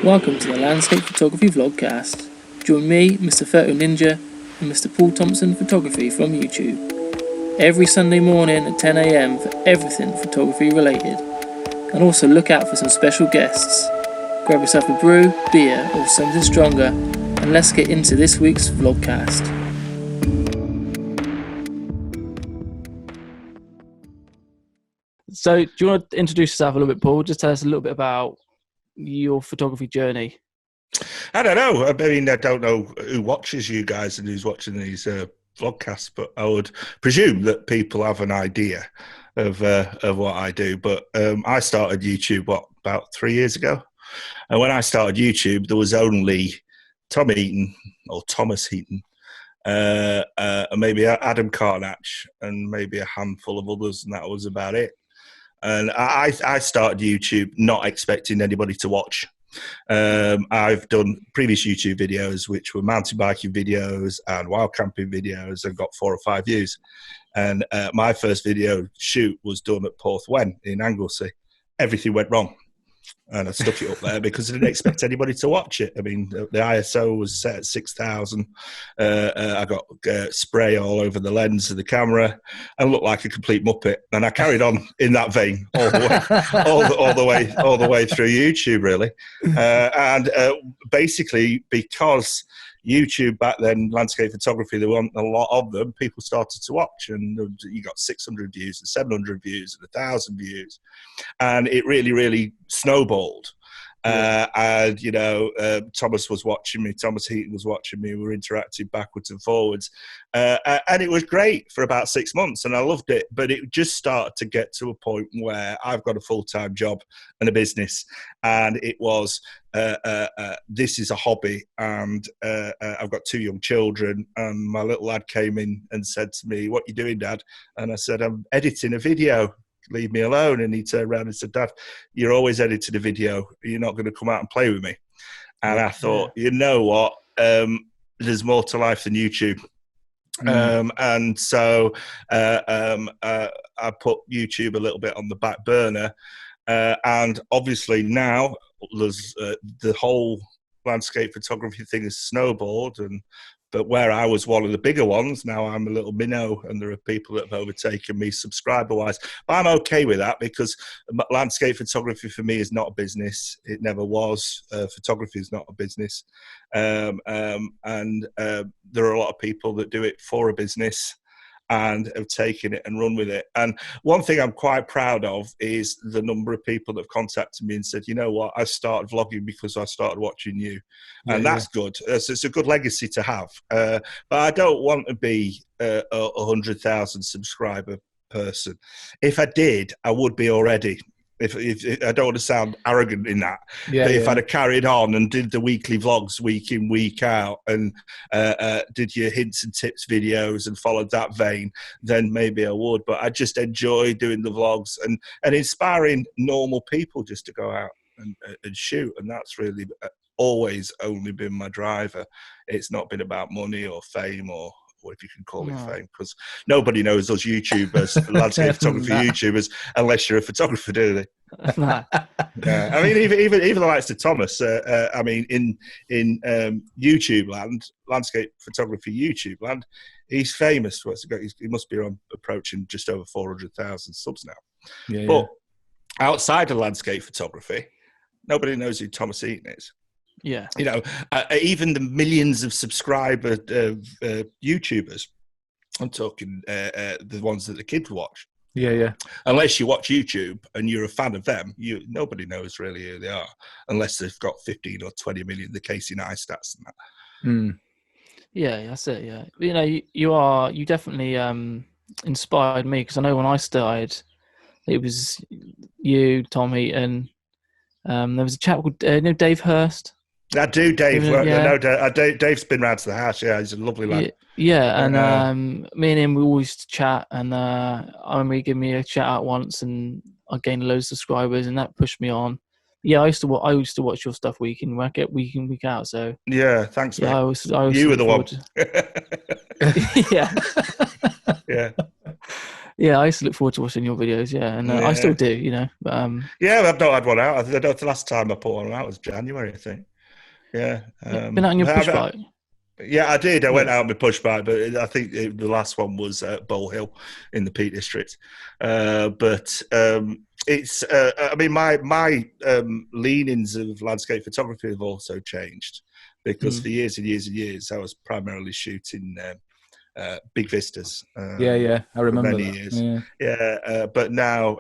Welcome to the Landscape Photography Vlogcast. Join me, Mr. Photo Ninja, and Mr. Paul Thompson Photography from YouTube. Every Sunday morning at 10 AM for everything photography related. And also look out for some special guests. Grab yourself a brew, beer, or something stronger, and let's get into this week's vlogcast. So, do you want to introduce yourself a little bit, Paul? Just tell us a little bit about your photography journey. I don't know. I mean, I don't know who watches you guys and who's watching these vlogcasts, but I would presume that people have an idea of what I do. But I started YouTube, about 3 years ago? And when I started YouTube, there was only Tom Heaton, or Thomas Heaton, maybe Adam Carnatch, and maybe a handful of others, and that was about it. And I started YouTube not expecting anybody to watch. I've done previous YouTube videos, which were mountain biking videos and wild camping videos, and got 4 or 5 views. And my first video shoot was done at Porthwen in Anglesey. Everything went wrong. And I stuck it up there because I didn't expect anybody to watch it. I mean, the ISO was set at 6,000. I got spray all over the lens of the camera and looked like a complete muppet. And I carried on in that vein all the way through YouTube, really. And basically, because YouTube back then, landscape photography, there weren't a lot of them, people started to watch, and you got 600 views and 700 views and 1,000 views, and it really snowballed. And Thomas was watching me, Thomas Heaton was watching me, we were interacting backwards and forwards, and it was great for about 6 months, and I loved it. But it just started to get to a point where I've got a full-time job and a business, and it was this is a hobby, and I've got 2 young children, and my little lad came in and said to me, "What you doing, Dad?" And I said, "I'm editing a video. Leave me alone." And he turned around and said, "Dad, you're always editing a video. You're not going to come out and play with me." And I thought, you know what? There's more to life than YouTube. And so I put YouTube a little bit on the back burner. And obviously now there's the whole landscape photography thing has snowballed, but where I was one of the bigger ones, now I'm a little minnow, and there are people that have overtaken me subscriber-wise. But I'm okay with that, because landscape photography for me is not a business. It never was. Photography is not a business. And there are a lot of people that do it for a business and have taken it and run with it. And one thing I'm quite proud of is the number of people that have contacted me and said, "You know what, I started vlogging because I started watching you." And that's good. It's a good legacy to have. But I don't want to be a 100,000 subscriber person. If I did, I would be already. If I don't want to sound arrogant in that, but if I'd have carried on and did the weekly vlogs week in, week out, and did your hints and tips videos and followed that vein, then maybe I would. But I just enjoy doing the vlogs and inspiring normal people just to go out and shoot. And that's really always only been my driver. It's not been about money or fame, or if you can call it fame, because nobody knows us YouTubers, landscape photography YouTubers, unless you're a photographer, do they? I mean, even the likes of Thomas. I mean, in YouTube land, landscape photography YouTube land, he's famous. He must be approaching just over 400,000 subs now. But outside of landscape photography, nobody knows who Thomas Heaton is. Yeah, even the millions of subscriber YouTubers, I'm talking the ones that the kids watch. Unless you watch YouTube and you're a fan of them, nobody knows really who they are, unless they've got 15 or 20 million, the Casey Neistats and that. Yeah, that's it. Yeah, you definitely inspired me, because I know when I started, it was you, Tom Heaton. There was a chap called Dave Hurst. I do, Dave. Dave's been round to the house. Yeah, he's a lovely lad. Yeah, and me and him, we always used to chat, and I remember he gave me a shout out once, and I gained loads of subscribers, and that pushed me on. Yeah, I used to watch your stuff week in, week out. So yeah, thanks, mate. I you were the one. yeah. Yeah. Yeah, I used to look forward to watching your videos. Yeah, and I still do. You know, but, yeah, I've not had one out. I think the last time I put one out was January, I think. Yeah, been out on your push bike. yeah, I did. I went out on my push bike, but I think the last one was at Bowl Hill in the Peak District. But it's, I mean, my leanings of landscape photography have also changed because for years and years and years, I was primarily shooting big vistas. I remember for many that. years. Yeah, but now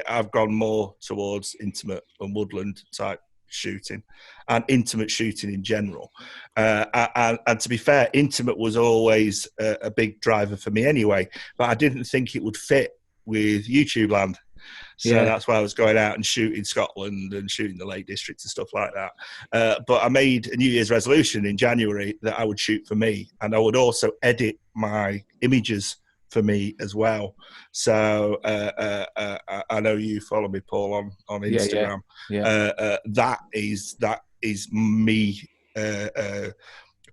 I've gone more towards intimate and woodland type shooting and intimate shooting in general. And to be fair, intimate was always a big driver for me anyway, but I didn't think it would fit with YouTube land. So that's why I was going out and shooting Scotland and shooting the Lake District and stuff like that. But I made a New Year's resolution in January that I would shoot for me, and I would also edit my images for me as well. So I know you follow me, Paul, on Instagram. That is me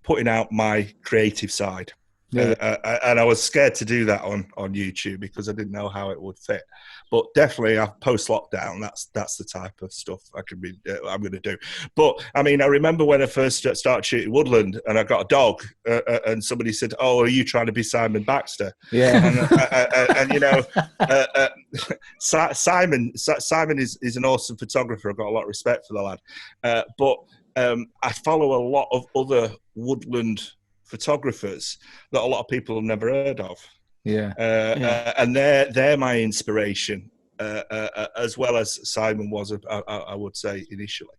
putting out my creative side. And I was scared to do that on YouTube because I didn't know how it would fit. But definitely, post lockdown, that's the type of stuff I'm going to do. But I mean, I remember when I first started shooting woodland, and I got a dog, and somebody said, "Oh, are you trying to be Simon Baxter?" Yeah, and you know, Simon is an awesome photographer. I've got a lot of respect for the lad. But I follow a lot of other woodland photographers that a lot of people have never heard of. And they're my inspiration, as well as Simon was, I would say, initially.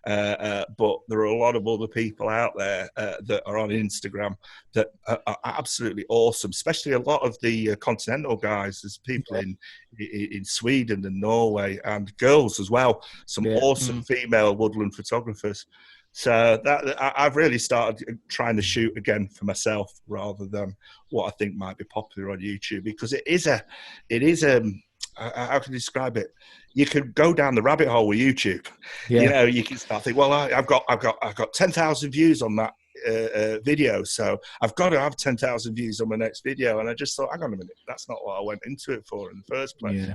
But there are a lot of other people out there that are on Instagram that are absolutely awesome, especially a lot of the continental guys. There's people in Sweden and Norway, and girls as well, some awesome female woodland photographers. So that I've really started trying to shoot again for myself rather than what I think might be popular on YouTube, because it is how can I describe it? You could go down the rabbit hole with YouTube. You know, you can start thinking, well, I've got 10,000 views on that video, so I've got to have 10,000 views on my next video. And I just thought, hang on a minute, that's not what I went into it for in the first place.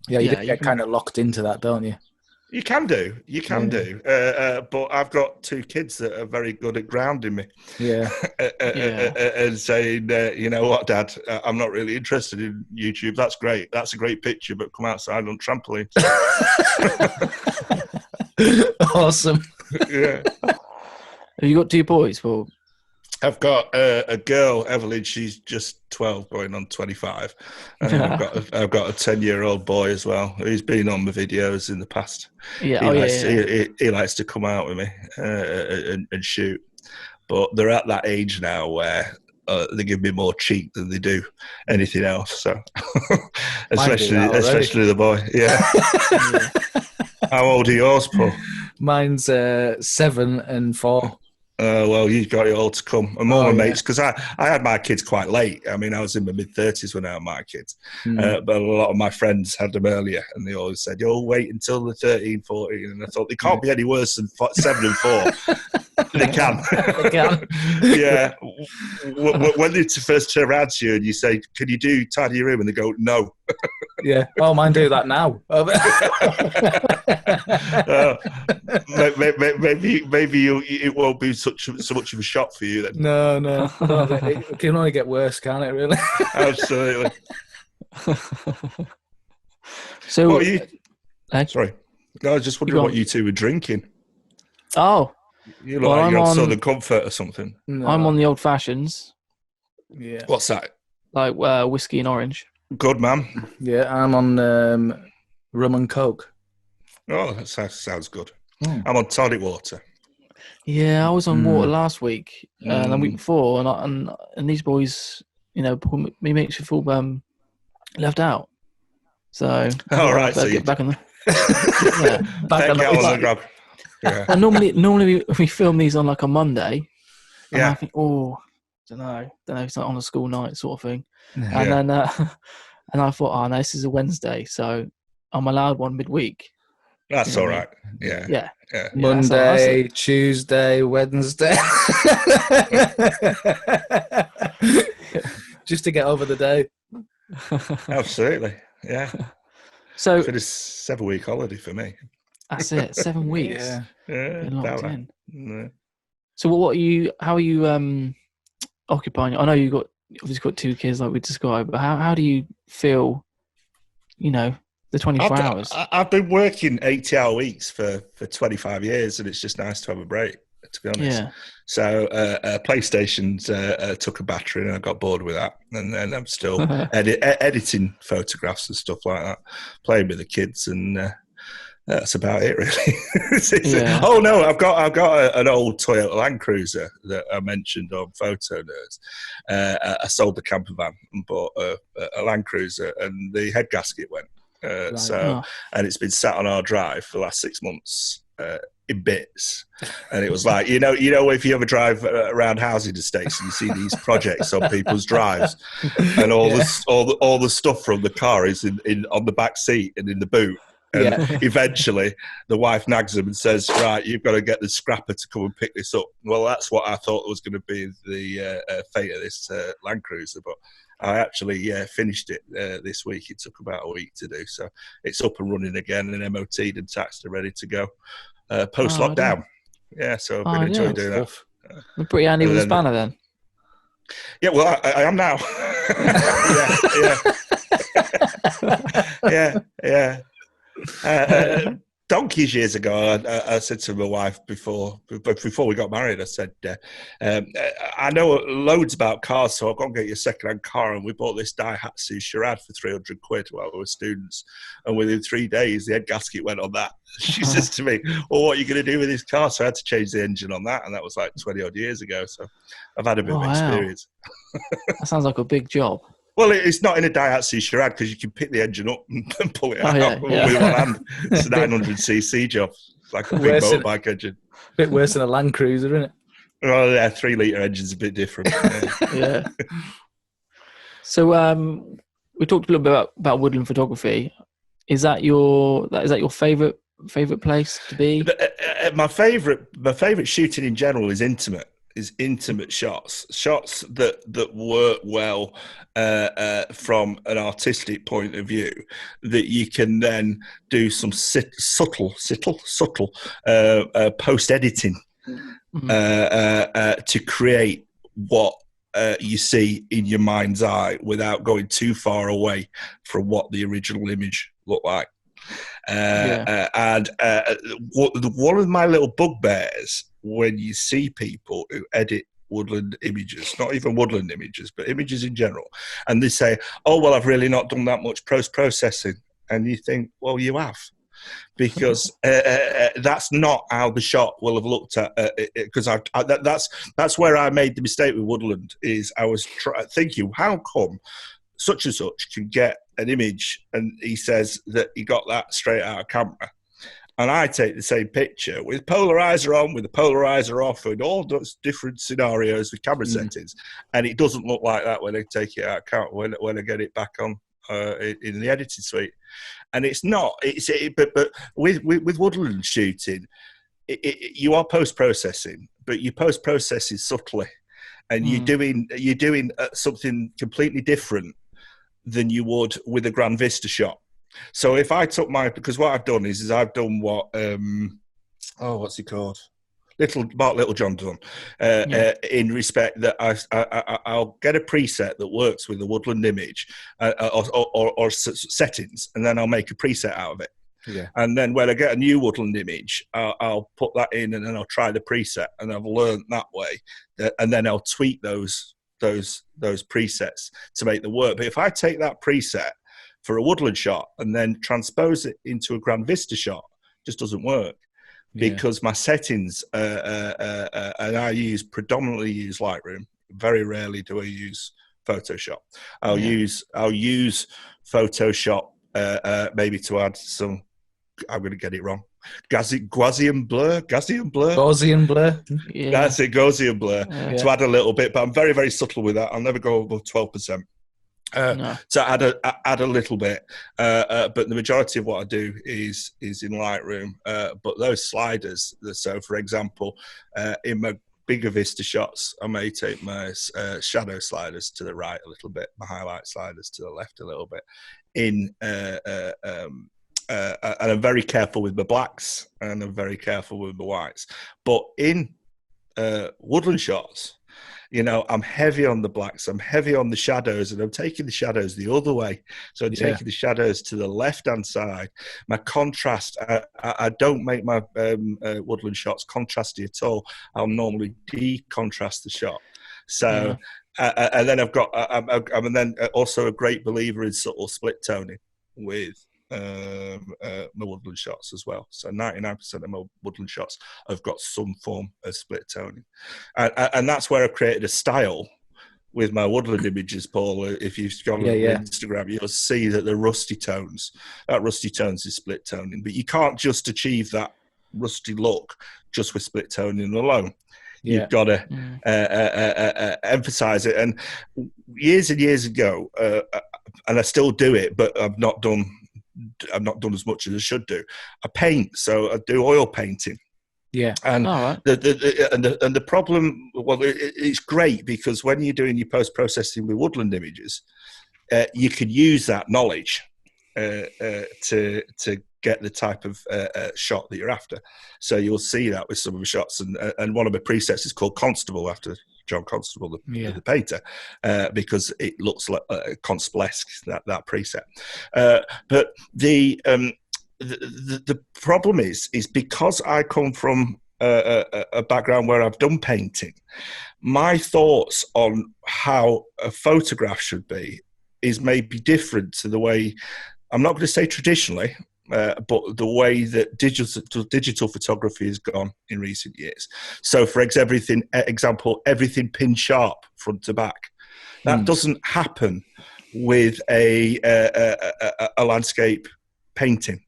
You get kind of locked into that, don't you? You can do, but I've got two kids that are very good at grounding me. And saying, you know what, Dad, I'm not really interested in YouTube. That's great. That's a great picture, but come outside on trampoline. Awesome. Yeah. Have you got two boys, Paul? I've got a girl, Evelyn. She's just 12, going on 25. And I've got a 10-year-old boy as well, who's been on my videos in the past. He likes to come out with me and shoot. But they're at that age now where they give me more cheek than they do anything else. So, especially the boy. Yeah. How old are yours, Paul? Mine's 7 and 4. Well, you've got it all to come. And more mates, because I had my kids quite late. I mean, I was in my mid-30s when I had my kids. But a lot of my friends had them earlier, and they always said, "You'll wait until they're 13, 14. And I thought, they can't be any worse than 7 and 4. They can. They can. Yeah. When they first turn around to you and you say, "Can you do tidy your room?" and they go, "No." Yeah. Oh, mine do that now. Maybe it won't be so much of a shock for you then. No. It can only get worse, can't it? Really? Absolutely. So, what are you? Sorry, no, I was just wondering what you two were drinking. Oh, you look like you're on Southern Comfort or something. No. I'm on the old fashions. Yeah. What's that? Like whiskey and orange. Good, man. Yeah, I'm on rum and coke. Oh, that sounds good. I'm on tonic water. Yeah, I was on water last week and the week before, and these boys, you know, me makes you feel left out. So, all right, so get back on the back on the grab. Yeah. And normally we film these on like a Monday. And yeah. I think, don't know, it's like on a school night sort of thing. And then and I thought, no, this is a Wednesday, so I'm allowed one midweek. That's all right. Yeah. Monday, Tuesday, Wednesday. Just to get over the day. Absolutely. Yeah. So For this 7-week holiday for me. that's it. 7 weeks. Yeah. Been locked About in. that. So how are you occupying? I know you've obviously got 2 kids like we described, but how do you feel, the 24 hours? I've been working 80-hour weeks for 25 years, and it's just nice to have a break, to be honest. Yeah. So PlayStation's took a battery, and I got bored with that. And then I'm still editing photographs and stuff like that, playing with the kids, and that's about it, really. Yeah. Oh no, I've got an old Toyota Land Cruiser that I mentioned on Photo Nerds. I sold the camper van and bought a Land Cruiser, and the head gasket went. And it's been sat on our drive for the last 6 months in bits. And it was like, if you ever drive around housing estates and you see these projects on people's drives, and all the stuff from the car is in on the back seat and in the boot. And eventually the wife nags him and says, right, you've got to get the scrapper to come and pick this up. Well, that's what I thought was going to be the fate of this Land Cruiser. But I actually finished it this week. It took about a week to do. So it's up and running again and MOT'd and taxed and ready to go post-lockdown. So I've been enjoying doing that. You're pretty handy with a spanner then. Yeah, well, I am now. Yeah. Donkeys years ago, I said to my wife before we got married, I said, I know loads about cars, so I'll go and get you a second-hand car. And we bought this Daihatsu Charade for 300 quid while we were students. And within 3 days, the head gasket went on that. She says to me, well, what are you going to do with this car? So I had to change the engine on that, and that was like 20-odd years ago. So I've had a bit of experience. That sounds like a big job. Well, it's not in a Daihatsu Charade because you can pick the engine up and pull it out with one hand. It's a 900cc job. It's like a big motorbike engine. A bit worse than a Land Cruiser, isn't it? Well, yeah, 3-litre engine's a bit different. Yeah. So we talked a little bit about woodland photography. Is that your favourite place to be? My favourite shooting in general is intimate shots that work well from an artistic point of view, that you can then do some subtle post editing to create what you see in your mind's eye without going too far away from what the original image looked like. And one of my little bugbears when you see people who edit woodland images, not even woodland images, but images in general, and they say, oh, well, I've really not done that much post-processing. And you think, well, you have. Because that's not how the shot will have looked at. Because that's where I made the mistake with woodland, is I was thinking, how come such and such can get an image and he says that he got that straight out of camera, and I take the same picture with polarizer on, with the polarizer off, and all those different scenarios with camera settings, and it doesn't look like that when I take it out of camera, when I get it back on in the editing suite. And it's not. But with woodland shooting, you are post processing, but you post processing subtly, and you're doing something completely different than you would with a Grand Vista shot. So if I took because what I've done is I've done what what's he called? Mark Littlejohn done in respect that I'll get a preset that works with the woodland image or settings, and then I'll make a preset out of it. Yeah. And then when I get a new woodland image, I'll put that in, and then I'll try the preset, and I've learned that way, and then I'll tweak those presets to make the work. But if I take that preset for a woodland shot and then transpose it into a Grand Vista shot, it just doesn't work. Because my settings, and I predominantly use Lightroom. Very rarely do I use Photoshop. I'll use Photoshop maybe to add some. I'm going to get it wrong. Gaussian blur. Yeah. That's it, Gaussian blur. To add a little bit, but I'm very, very subtle with that. I'll never go above 12%. So add a little bit, but the majority of what I do is in Lightroom. But those sliders, so for example, in my bigger vista shots, I may take my shadow sliders to the right a little bit, my highlight sliders to the left a little bit. And I'm very careful with my blacks, and I'm very careful with my whites. But in woodland shots, you know, I'm heavy on the blacks, I'm heavy on the shadows, and I'm taking the shadows the other way. So I'm taking the shadows to the left-hand side. My contrast, I don't make my woodland shots contrasty at all. I'll normally de-contrast the shot. So, and then I'm then also a great believer in subtle split toning with my woodland shots as well. So 99% of my woodland shots have got some form of split toning, and that's where I created a style with my woodland images, Paul. If you've gone on Instagram, you'll see that the rusty tones is split toning, but you can't just achieve that rusty look just with split toning alone. You've got to emphasize it. And years and years ago, and I still do it, but I've not done as much as I should do. I paint, so I do oil painting. Yeah. And the problem, well, it's great because when you're doing your post-processing with woodland images, you can use that knowledge to get the type of shot that you're after. So you'll see that with some of the shots, and one of the presets is called Constable, after John Constable, the painter, because it looks like Constable-esque, that preset. But the problem is because I come from a background where I've done painting, my thoughts on how a photograph should be is maybe different to the way, I'm not going to say traditionally, but the way that digital photography has gone in recent years. So for example, everything pin sharp front to back. That doesn't happen with a landscape painting.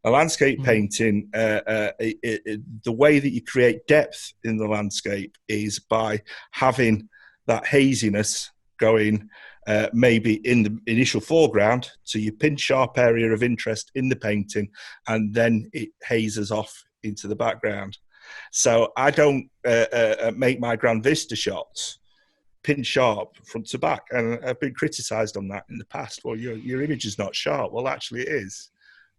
A landscape painting, the way that you create depth in the landscape is by having that haziness going maybe in the initial foreground to your pin sharp area of interest in the painting, and then it hazes off into the background. So I don't make my Grand Vista shots pin sharp front to back, and I've been criticized on that in the past. Well, your image is not sharp. Well, actually it is.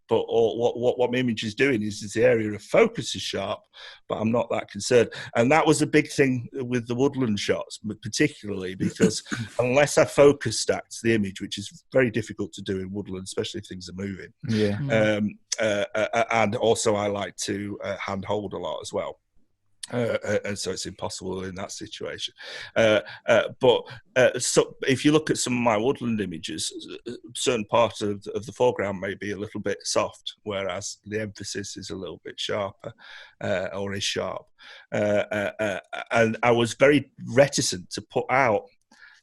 But what my image is doing is the area of focus is sharp, but I'm not that concerned. And that was a big thing with the woodland shots, particularly because unless I focus stacked the image, which is very difficult to do in woodland, especially if things are moving. And also I like to hand hold a lot as well. And so it's impossible in that situation. But if you look at some of my woodland images, certain parts of the foreground may be a little bit soft, whereas the emphasis is a little bit sharper, or is sharp. And I was very reticent to put out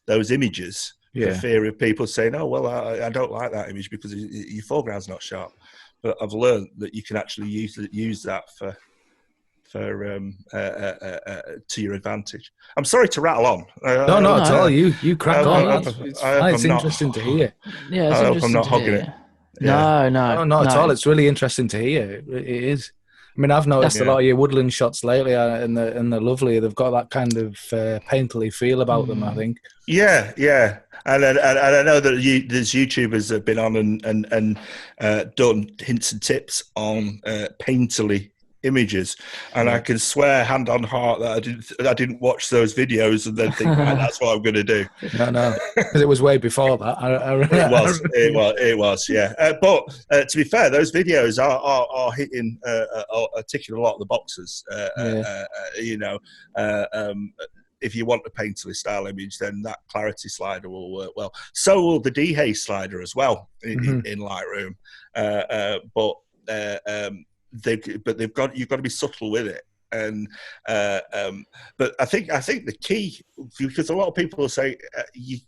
those images for fear of people saying, "Oh, well, I don't like that image because your foreground's not sharp." But I've learned that you can actually use that to your advantage. I'm sorry to rattle on. No, not at all. You crack on. It's interesting to hear. Yeah, it's I hope interesting I'm not to hogging hear. it. No, not at all. It's really interesting to hear. It is. I mean, I've noticed a lot of your woodland shots lately, and they're lovely. They've got that kind of painterly feel about them, I think. Yeah. And I know that there's YouTubers that have been on and done hints and tips on painterly images, and I can swear hand on heart that I didn't watch those videos and then think, right, that's what I'm going to do. No, because it was way before that. It was, yeah. But to be fair, those videos are hitting, are ticking a lot of the boxes. You know, if you want a painterly style image, then that clarity slider will work well. So will the dehaze slider as well in Lightroom. You've got to be subtle with it, and but I think the key, because a lot of people will say you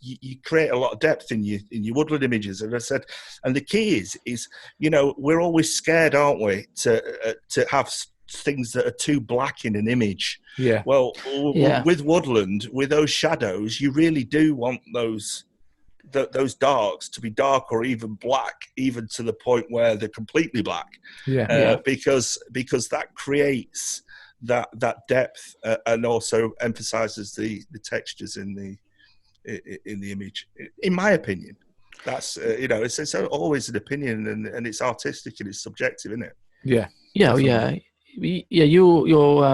create a lot of depth in your woodland images, and I said, and the key is you know, we're always scared, aren't we, to have things that are too black in an image. With woodland, with those shadows, you really do want those darks to be dark or even black, even to the point where they're completely black. Because that creates that depth, and also emphasizes the textures in the image. In my opinion, that's it's always an opinion, and it's artistic and it's subjective, isn't it? Yeah. Yeah. You're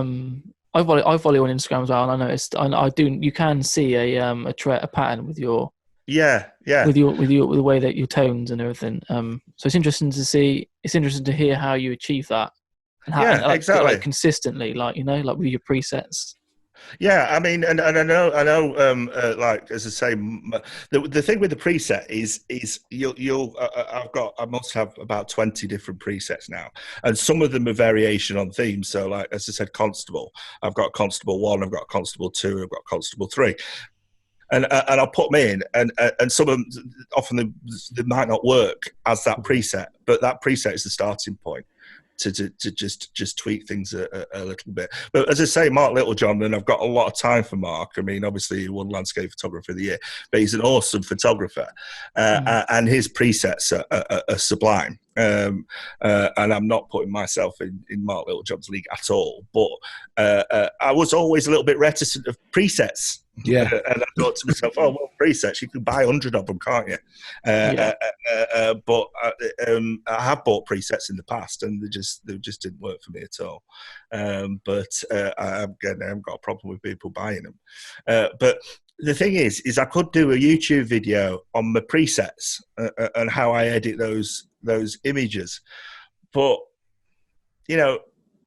I follow you on Instagram as well, and I noticed I do. You can see a pattern with your with the way that your tones and everything. So it's interesting to see. It's interesting to hear how you achieve that, and how exactly, like consistently, like like with your presets. Yeah, I mean, and I know, like as I say, the thing with the preset is I must have about 20 different presets now, and some of them are variation on themes. So, like as I said, Constable, I've got Constable 1, I've got Constable 2, I've got Constable 3. And I'll put them in, and some of them often they might not work as that preset, but that preset is the starting point to just tweak things a little bit. But as I say, Mark Littlejohn, and I've got a lot of time for Mark. I mean, obviously he won Landscape Photography of the Year, but he's an awesome photographer, and his presets are sublime. And I'm not putting myself in Mark Littlejohn's league at all, but I was always a little bit reticent of presets. Yeah. And I thought to myself, oh, well, presets, you can buy 100 of them, can't you? But I have bought presets in the past, and they just didn't work for me at all. But I haven't got a problem with people buying them. But the thing is I could do a YouTube video on my presets and how I edit those images. But,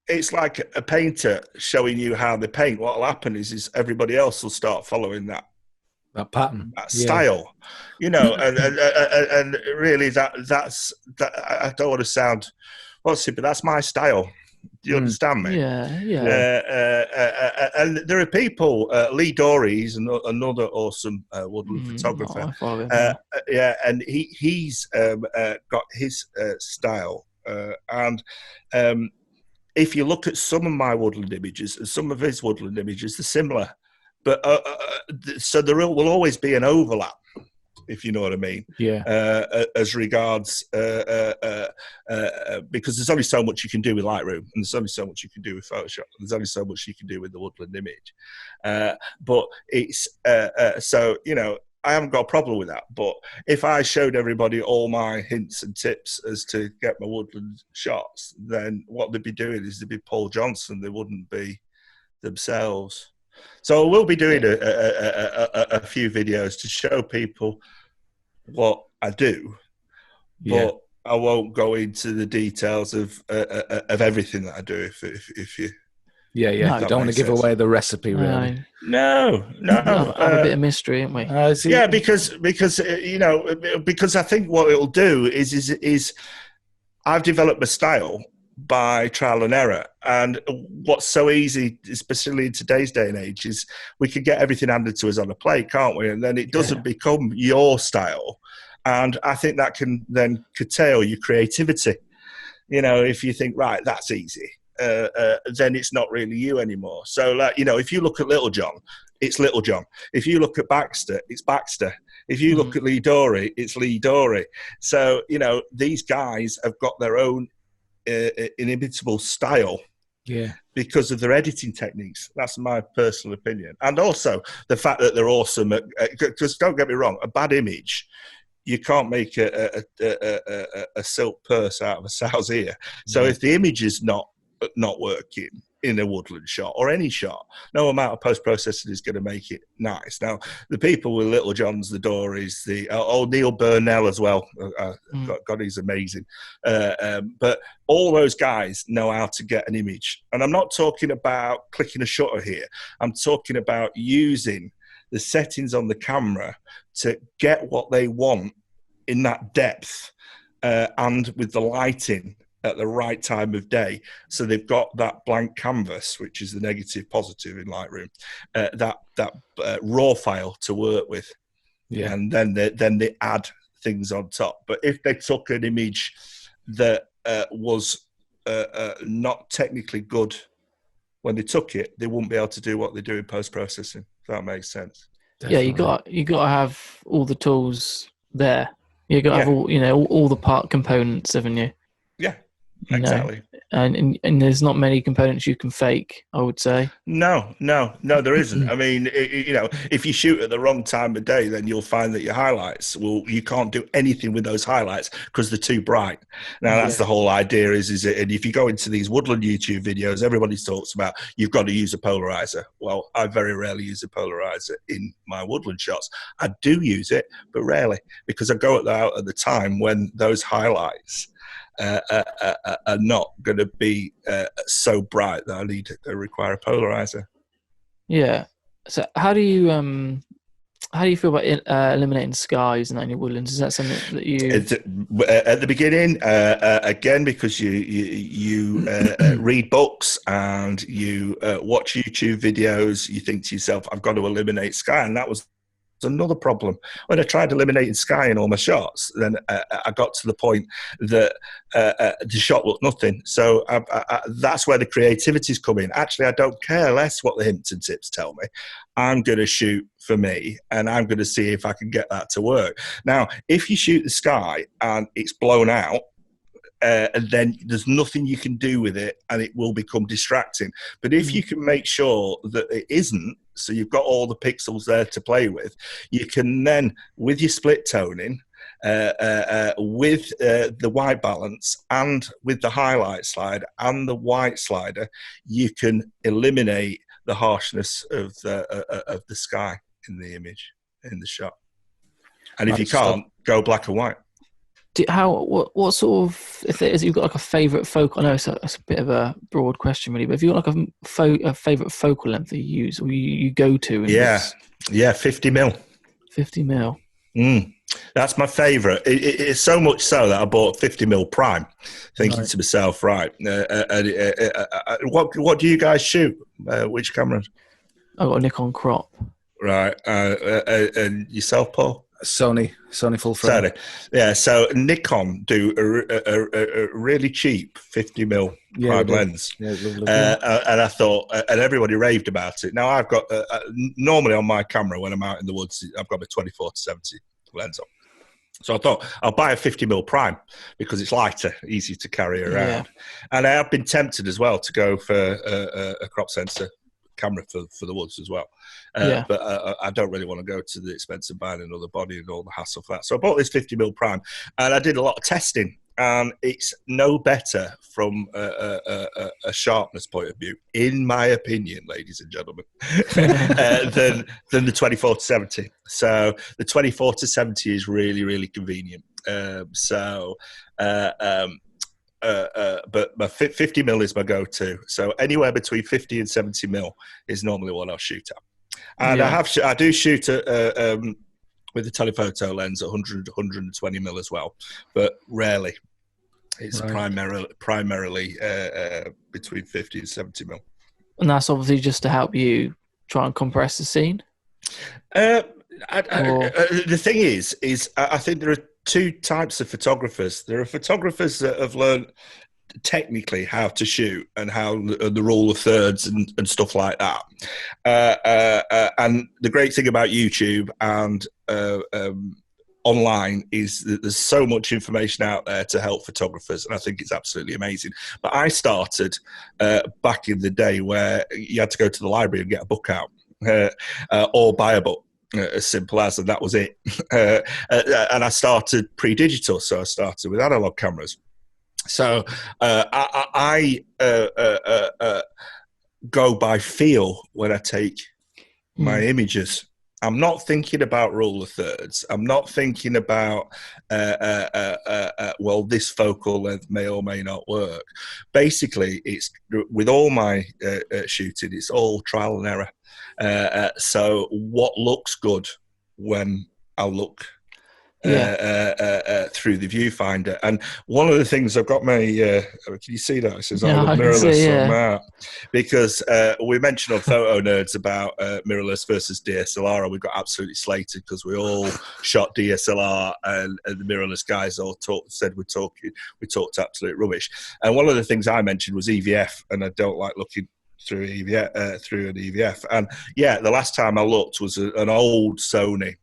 it's like a painter showing you how they paint. What will happen is everybody else will start following that pattern, that style, and really that's I don't want to sound but that's my style. Do you understand me? Yeah. And there are people, Lee Dory's another awesome woodland photographer. And he's got his style, and if you look at some of my woodland images and some of his woodland images, they're similar, but so there will always be an overlap, if you know what I mean. Yeah. As regards, because there's only so much you can do with Lightroom, and there's only so much you can do with Photoshop. There's only so much you can do with the woodland image. But it's so I haven't got a problem with that. But if I showed everybody all my hints and tips as to get my woodland shots, then what they'd be doing is they'd be Paul Johnson. They wouldn't be themselves. So we'll be doing a few videos to show people what I do, but I won't go into the details of everything that I do. If you. Yeah. No, don't want to give away the recipe, really. No. Have a bit of mystery, ain't we? Yeah, because I think what it'll do is I've developed my style by trial and error, and what's so easy, especially in today's day and age, is we can get everything handed to us on a plate, can't we? And then it doesn't become your style, and I think that can then curtail your creativity. If you think, right, that's easy. Then it's not really you anymore. So, if you look at Littlejohn, it's Littlejohn. If you look at Baxter, it's Baxter. If you look at Lee Dory, it's Lee Dory. So, these guys have got their own inimitable style. Yeah. Because of their editing techniques. That's my personal opinion. And also the fact that they're awesome at, because don't get me wrong, a bad image, you can't make a silk purse out of a sow's ear. So if the image is not working in a woodland shot or any shot, no amount of post-processing is going to make it nice. Now, the people with Littlejohns, the Dorys, Neil Burnell as well, God, he's amazing. But all those guys know how to get an image. And I'm not talking about clicking a shutter here. I'm talking about using the settings on the camera to get what they want in that depth and with the lighting at the right time of day. So they've got that blank canvas, which is the negative positive in Lightroom, that raw file to work with. Yeah. And then they add things on top. But if they took an image that was not technically good when they took it, they wouldn't be able to do what they do in post-processing, if that makes sense. Definitely. Yeah, you got to have all the tools there. You got to have all the part components, haven't you? Yeah. you know, Exactly. and there's not many components you can fake, I would say. No, there isn't. I mean, you know, if you shoot at the wrong time of day, then you'll find that your highlights, well, you can't do anything with those highlights because they're too bright. Now, that's the whole idea and if you go into these Woodland YouTube videos, everybody talks about you've got to use a polarizer. Well, I very rarely use a polarizer in my Woodland shots. I do use it, but rarely, because I go out at the time when those highlights are not going to be so bright that I require a polarizer. Yeah. So how do you feel about eliminating skies in your woodlands? Is that something that you at the beginning again, because you read books and you watch YouTube videos, you think to yourself, I've got to eliminate sky, and that was another problem. When I tried eliminating sky in all my shots, then I got to the point that the shot looked nothing. So that's where the creativity's come in. Actually, I don't care less what the hints and tips tell me. I'm going to shoot for me, and I'm going to see if I can get that to work. Now, if you shoot the sky and it's blown out, and then there's nothing you can do with it, and it will become distracting. But if you can make sure that it isn't, so you've got all the pixels there to play with, you can then, with your split toning, with the white balance and with the highlight slider and the white slider, you can eliminate the harshness of the sky in the image, in the shot. And if you can't, go black and white. What sort of, if you've got like a favourite focal, I know it's a bit of a broad question really, but if you've got like a favourite focal length that you use or you go to? 50 mil. 50 mil. That's my favourite. It's so much so that I bought 50 mil prime, thinking to myself, right, what do you guys shoot? Which cameras? I've got a Nikon crop. Right. And yourself, Paul? Sony full frame. Sony. Yeah, so Nikon do a really cheap 50 mil prime lens. Yeah, and I thought, and everybody raved about it. Now I've got, normally on my camera when I'm out in the woods, I've got a 24-70 lens on. So I thought I'll buy a 50 mil prime because it's lighter, easier to carry around. Yeah. And I have been tempted as well to go for a crop sensor camera for the woods as well. But I don't really want to go to the expense of buying another body and all the hassle for that. So I bought this 50 mil prime and I did a lot of testing, and it's no better from a sharpness point of view, in my opinion, ladies and gentlemen, than the 24-70. So the 24-70 is really, really convenient. But my 50 mil is my go-to. So anywhere between 50 and 70 mil is normally what I'll shoot at. And I do shoot with a telephoto lens at 100, 120 mil as well, but rarely. It's primarily between 50 and 70 mil. And that's obviously just to help you try and compress the scene? The thing is I think there are two types of photographers. There are photographers that have learned technically how to shoot and how the rule of thirds and stuff like that. And the great thing about YouTube and online is that there's so much information out there to help photographers, and I think it's absolutely amazing. But I started back in the day where you had to go to the library and get a book out or buy a book. As simple as, and that was it. And I started pre-digital, so I started with analog cameras. So I go by feel when I take my images. I'm not thinking about rule of thirds. I'm not thinking about, well, this focal length may or may not work. Basically, it's with all my shooting, it's all trial and error. So what looks good when I look through the viewfinder? And one of the things I've got my can you see that? It says I love mirrorless. Because we mentioned on Photo Nerds about mirrorless versus DSLR, and we got absolutely slated because we all shot DSLR, and the mirrorless guys all said we talked absolute rubbish. And one of the things I mentioned was EVF, and I don't like looking through an EVF. And the last time I looked was an old Sony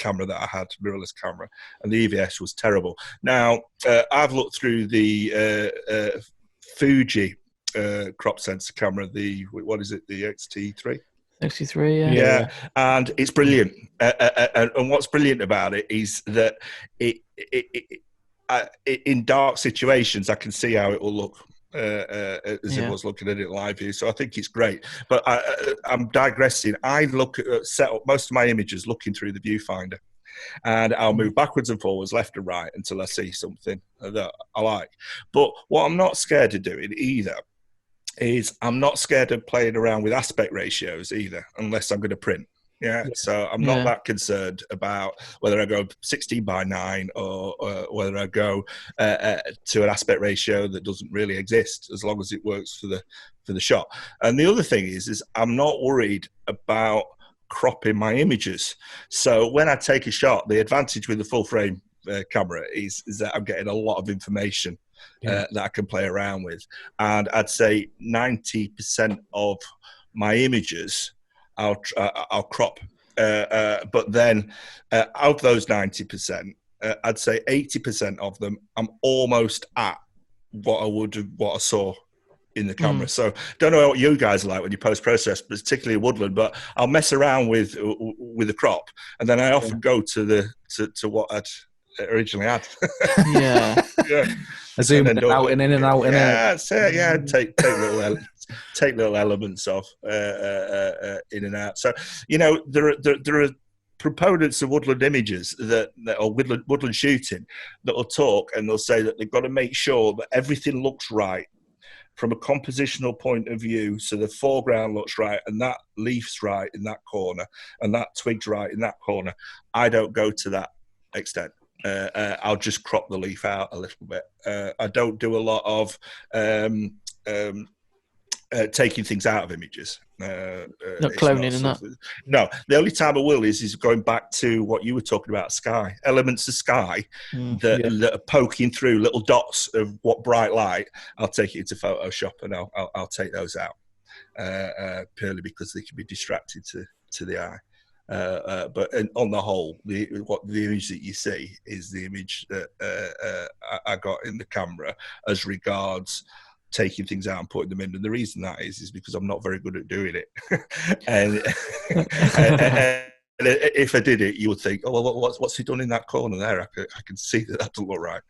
camera that I had, mirrorless camera, and the EVS was terrible. Now, I've looked through the Fuji crop sensor camera, what is it, the XT3? 63, yeah. Yeah, and it's brilliant. And what's brilliant about it is that in dark situations, I can see how it will look as if I was looking at it live view. So I think it's great. But I'm digressing. I set up most of my images looking through the viewfinder. And I'll move backwards and forwards, left and right, until I see something that I like. But what I'm not scared of doing either is I'm not scared of playing around with aspect ratios either, unless I'm going to print. Yeah, so I'm not that concerned about whether I go 16:9 or whether I go to an aspect ratio that doesn't really exist, as long as it works for the shot. And the other thing is I'm not worried about cropping my images. So when I take a shot, the advantage with the full frame camera is that I'm getting a lot of information that I can play around with. And I'd say 90% of my images I'll crop. But then out of those 90%, I'd say 80% of them I'm almost at what I saw in the camera. So don't know what you guys are like when you post-process, particularly Woodland, but I'll mess around with the crop, and then I often go to what I'd originally had. Yeah. Zoom out and in and out. Yeah, take little elements off in and out. So there are proponents of woodland images or woodland shooting that will talk, and they'll say that they've got to make sure that everything looks right from a compositional point of view, so the foreground looks right, and that leaf's right in that corner, and that twig's right in that corner. I don't go to that extent. I'll just crop the leaf out a little bit. I don't do a lot of taking things out of images. Not cloning and that. No, the only time I will is going back to what you were talking about, sky. Elements of sky that are poking through, little dots of what bright light. I'll take it into Photoshop and I'll take those out purely because they can be distracted to the eye. But on the whole, the image that you see is the image that I got in the camera as regards taking things out and putting them in. And the reason that is because I'm not very good at doing it. and if I did it, you would think, oh, well, what's he done in that corner there? I can see that doesn't look right.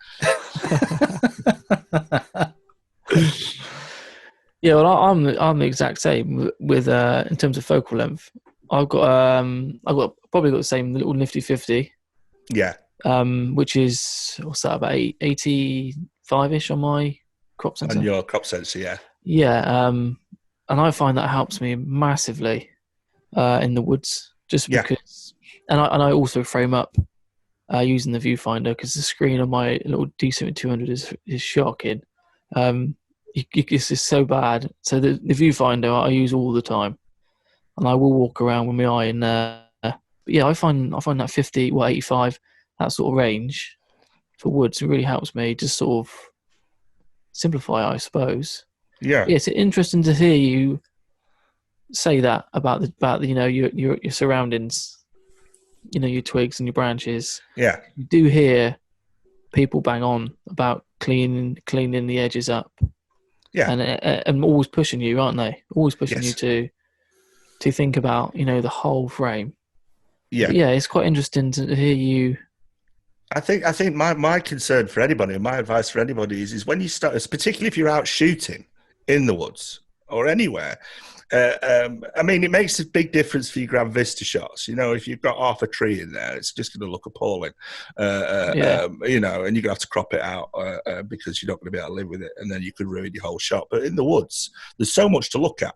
Yeah, well, I'm the exact same with in terms of focal length. I've got probably got the same little nifty 50. Yeah. Which is, what's that, about 85-ish on my crop sensor. On your crop sensor, yeah. Yeah, and I find that helps me massively in the woods, just because. And I also frame up using the viewfinder, because the screen on my little D7200 is shocking. It's just so bad. So the viewfinder I use all the time, and I will walk around with my eye in there. But yeah, I find that 50, 85, that sort of range for woods really helps me just sort of simplify, I suppose. Yeah. It's interesting to hear you say that about your surroundings, your twigs and your branches. Yeah. You do hear people bang on about cleaning the edges up. Yeah. And always pushing you, aren't they? Always pushing you to think about, the whole frame. Yeah. But yeah, it's quite interesting to hear you. I think my concern for anybody, and my advice for anybody is when you start, particularly if you're out shooting in the woods or anywhere, I mean, it makes a big difference for your grand vista shots. If you've got half a tree in there, it's just going to look appalling. And you're going to have to crop it out because you're not going to be able to live with it, and then you could ruin your whole shot. But in the woods, there's so much to look at.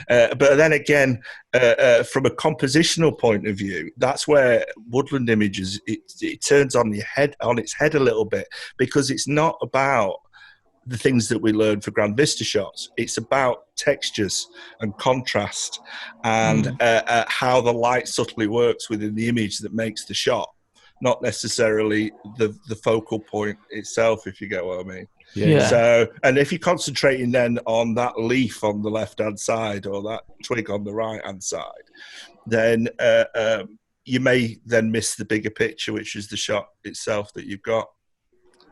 But then again, from a compositional point of view, that's where woodland images, it turns on its head a little bit, because it's not about the things that we learn for grand vista shots. It's about textures and contrast and how the light subtly works within the image that makes the shot, not necessarily the focal point itself, if you get what I mean. Yeah. So, and if you're concentrating then on that leaf on the left-hand side or that twig on the right-hand side, then you may then miss the bigger picture, which is the shot itself that you've got.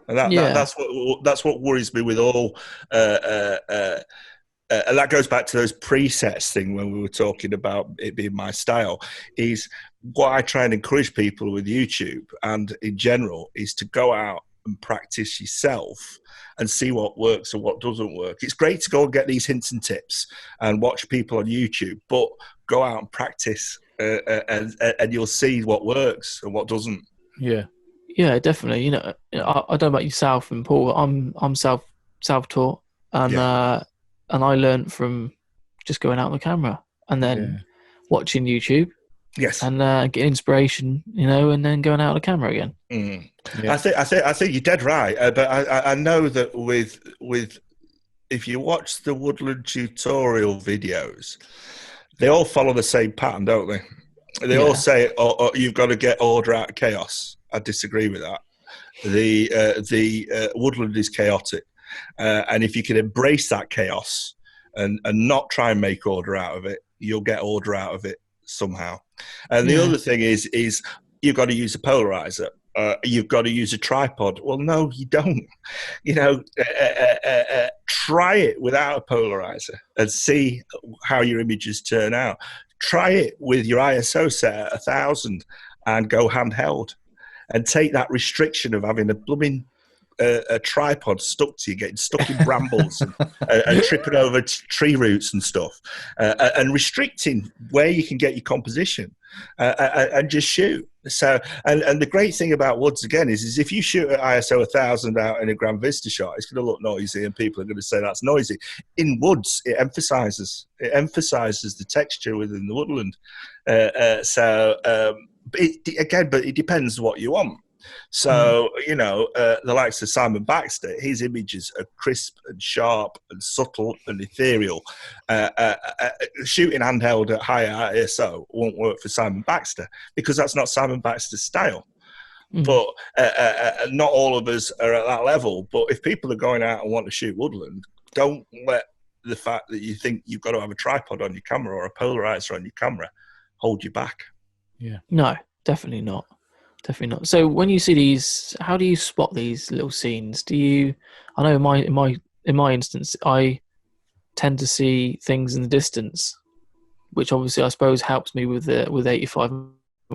And that's what worries me with all, and that goes back to those presets thing when we were talking about it being my style. Is what I try and encourage people with YouTube and in general is to go out and practice yourself and see what works and what doesn't work. It's great to go and get these hints and tips and watch people on YouTube, but go out and practice, and you'll see what works and what doesn't. Yeah, definitely. I don't know about yourself and Paul. I'm self-taught, and I learned from just going out on the camera and then watching YouTube. Yes, and getting inspiration, and then going out on the camera again. I think you're dead right. But I know that with if you watch the Woodland tutorial videos, they all follow the same pattern, don't they? They all say, "Oh, you've got to get order out of chaos." I disagree with that. The Woodland is chaotic, and if you can embrace that chaos and not try and make order out of it, you'll get order out of it somehow. And the other thing is you've got to use a polarizer. You've got to use a tripod. Well, no, you don't. Try it without a polarizer and see how your images turn out. Try it with your ISO set at 1,000 and go handheld, and take that restriction of having a blooming a tripod stuck to you, getting stuck in brambles and tripping over tree roots and stuff, and restricting where you can get your composition, and just shoot. So, and the great thing about woods again is if you shoot at ISO 1000 out in a Grand Vista shot, it's going to look noisy, and people are going to say that's noisy. In woods, it emphasizes the texture within the woodland. But it depends what you want. So, the likes of Simon Baxter, his images are crisp and sharp and subtle and ethereal. Shooting handheld at higher ISO won't work for Simon Baxter because that's not Simon Baxter's style. But not all of us are at that level. But if people are going out and want to shoot woodland, don't let the fact that you think you've got to have a tripod on your camera or a polarizer on your camera hold you back. Yeah. No, definitely not. Definitely not. So when you see these, how do you spot these little scenes? I know in my instance, I tend to see things in the distance, which obviously I suppose helps me with 85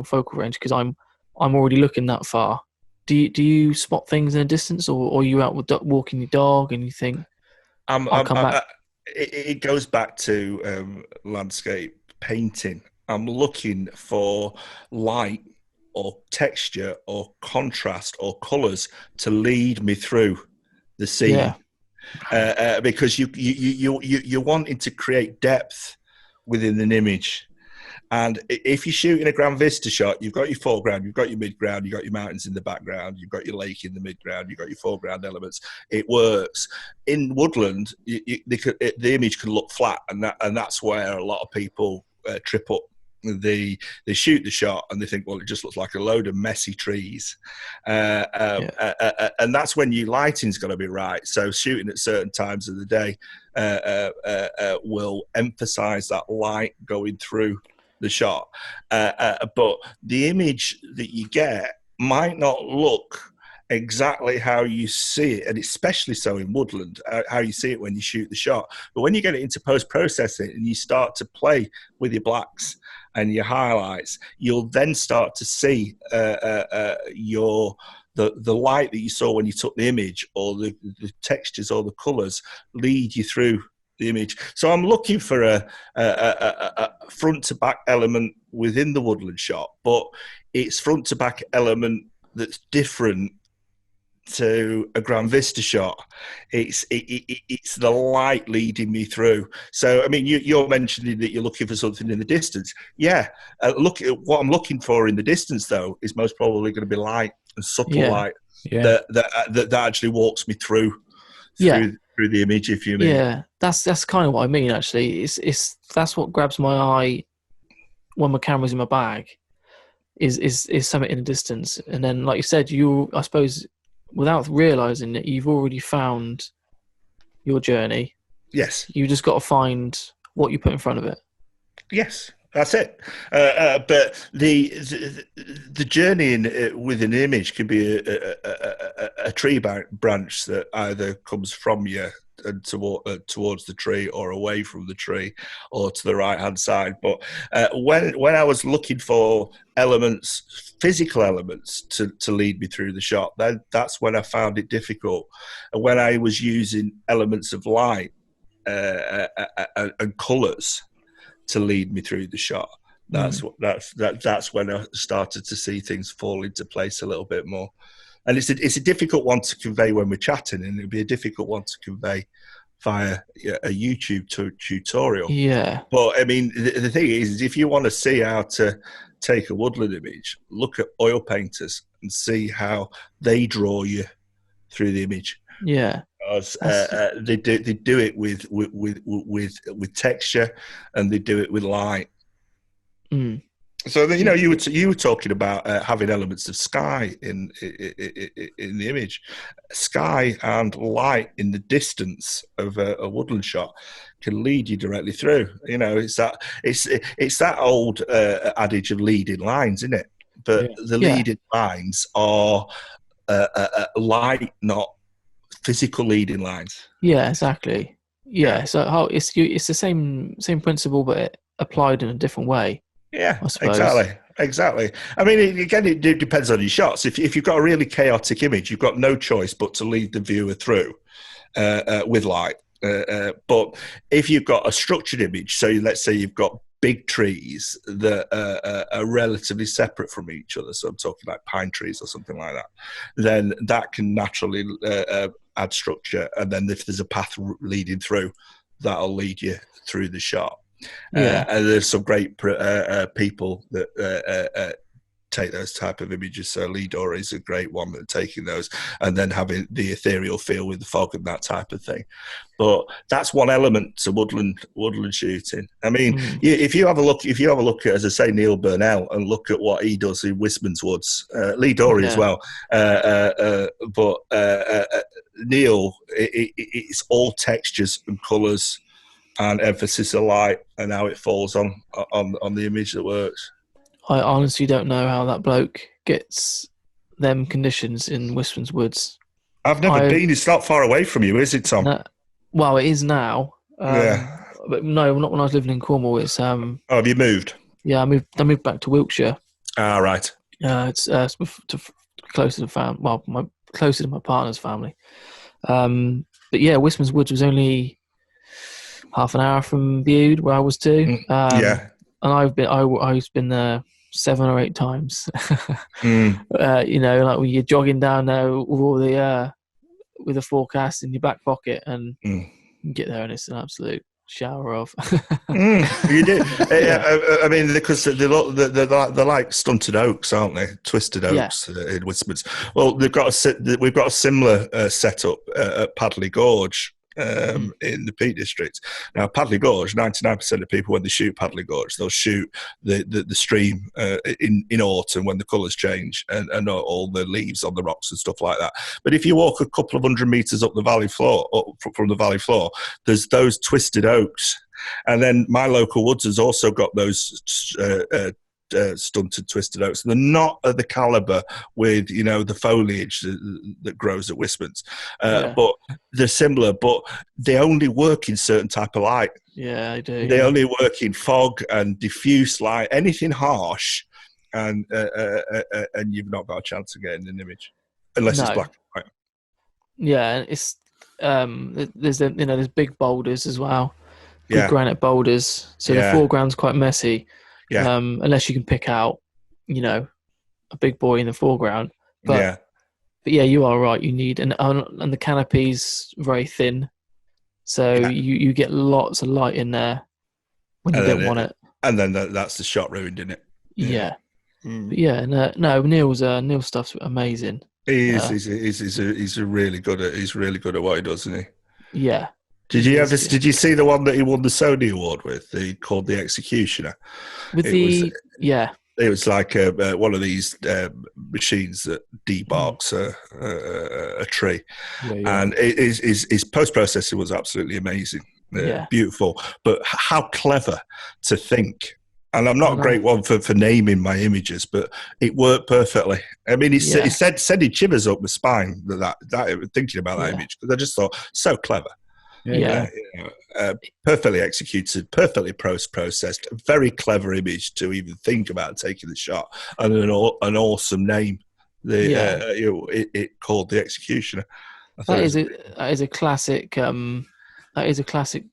focal range because I'm already looking that far. Do you spot things in the distance, or are you out walking your dog and you think I'll come back? It goes back to landscape painting. I'm looking for light or texture or contrast or colours to lead me through the scene, because you're wanting to create depth within an image. And if you shoot in a Grand Vista shot, you've got your foreground, you've got your midground, you've got your mountains in the background, you've got your lake in the midground, you've got your foreground elements. It works. In woodland, the image can look flat, and that's where a lot of people trip up. They shoot the shot and they think, well, it just looks like a load of messy trees, and that's when your lighting's got to be right. So shooting at certain times of the day will emphasize that light going through the shot, but the image that you get might not look exactly how you see it, and especially so in woodland, how you see it when you shoot the shot. But when you get it into post-processing and you start to play with your blacks and your highlights, you'll then start to see the light that you saw when you took the image, or the textures or the colours lead you through the image. So I'm looking for a front to back element within the woodland shot, but it's front to back element that's different to a Grand Vista shot. It's the light leading me through. So I mean, you're mentioning that you're looking for something in the distance. Look at what I'm looking for in the distance, though, is most probably going to be light and subtle light that actually walks me through the image, if you mean. Yeah, that's kind of what I mean. Actually, it's that's what grabs my eye when my camera's in my bag. Is something in the distance, and then, like you said, I suppose, without realizing it, you've already found your journey. Yes. You just got to find what you put in front of it. Yes. That's it. But the journey with an image can be a tree branch that either comes from you and towards the tree, or away from the tree, or to the right hand side. But when I was looking for elements, physical elements to lead me through the shot, then that's when I found it difficult. And when I was using elements of light and colours to lead me through the shot, that's when I started to see things fall into place a little bit more. And it's a difficult one to convey when we're chatting, and it'd be a difficult one to convey via a YouTube tutorial. Yeah. But I mean, the thing is, if you want to see how to take a woodland image, look at oil painters and see how they draw you through the image. Yeah. Because they do it with texture, and they do it with light. Mm. So you were talking about having elements of sky in the image. Sky and light in the distance of a woodland shot can lead you directly through. It's that old adage of leading lines, isn't it? But the leading lines are light, not physical leading lines. Yeah, exactly. Yeah. So it's the same principle, but applied in a different way. Yeah, I suppose. Exactly. I mean, it depends on your shots. If you've got a really chaotic image, you've got no choice but to lead the viewer through with light. But if you've got a structured image, so let's say you've got big trees that are relatively separate from each other, so I'm talking like pine trees or something like that, then that can naturally add structure. And then if there's a path leading through, that'll lead you through the shot. And there's some great people that take those type of images. So Lee Dora is a great one at taking those and then having the ethereal feel with the fog and that type of thing. But that's one element to woodland shooting. I mean, if you have a look at, as I say, Neil Burnell, and look at what he does in Wistman's Woods, Lee Dory as well. But Neil, it's all textures and colours and emphasis of light, and how it falls on the image that works. I honestly don't know how that bloke gets them conditions in Wistman's Woods. I've never been. It's not far away from you, is it, Tom? Well, it is now. But no, not when I was living in Cornwall. It's have you moved? Yeah, I moved back to Wiltshire. Ah, right. It's closer to closer to my partner's family. But yeah, Wistman's Woods was only half an hour from Bude, where I was too. And I've been there 7 or 8 times. Like when you're jogging down there with all the with a forecast in your back pocket, and you get there and it's an absolute shower of. You do. I mean, because they're like stunted oaks, aren't they? Twisted oaks in Wistman's. Well, we've got a similar setup at Padley Gorge. In the Peak District. Now, Padley Gorge, 99% of people, when they shoot Padley Gorge, they'll shoot the stream in autumn when the colours change and all the leaves on the rocks and stuff like that. But if you walk a couple of 100 metres up the valley floor, from the valley floor, there's those twisted oaks. And then my local woods has also got those stunted twisted oaks. They're not at the caliber with the foliage that grows at Wistman's, but they're similar. But they only work in certain type of light. Yeah, I do. They only work in fog and diffuse light. Anything harsh, and you've not got a chance of getting an image unless it's black and white. Yeah, it's there's big boulders as well. Big granite boulders, so the foreground's quite messy. Yeah. Unless you can pick out, a big boy in the foreground. But yeah, you are right. You need and the canopy's very thin, so you get lots of light in there when you don't want it. And then that's the shot ruined, isn't it? Yeah. No, Neil's stuff's amazing. He's really good at what he does, isn't he? Yeah. Did you see the one that he won the Sony award with? Called The Executioner. It was like one of these machines that debarks a tree, and his post processing was absolutely amazing, beautiful. But how clever to think And I'm not a great one for naming my images, but it worked perfectly. I mean, he said sending shivers up my spine that thinking about that image, because I just thought, so clever. Perfectly executed, perfectly processed, a very clever image to even think about taking the shot, and an awesome name. It called The Executioner. That is a classic. That is a classic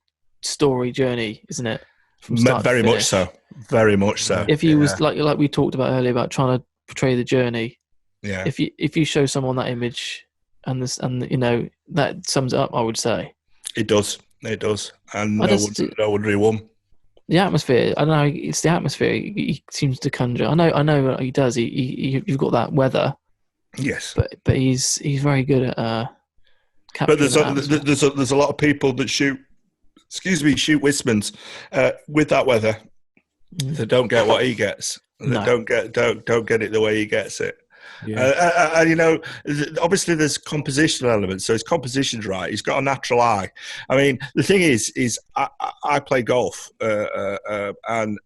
story journey, isn't it? From start very to finish. much so. Very much so. If you was like we talked about earlier about trying to portray the journey. Yeah. If you show someone that image and that sums it up, I would say. It does. It does. And no wonder he won. The atmosphere. I don't know. It's the atmosphere. He seems to conjure. I know he does. You've got that weather. Yes. But he's very good at capturing. But there's a lot of people that shoot Wistmans with that weather. They don't get what he gets. They don't get it the way he gets it. Yeah. Obviously there's compositional elements, so his composition's right. He's got a natural eye. I mean, the thing is I play golf, and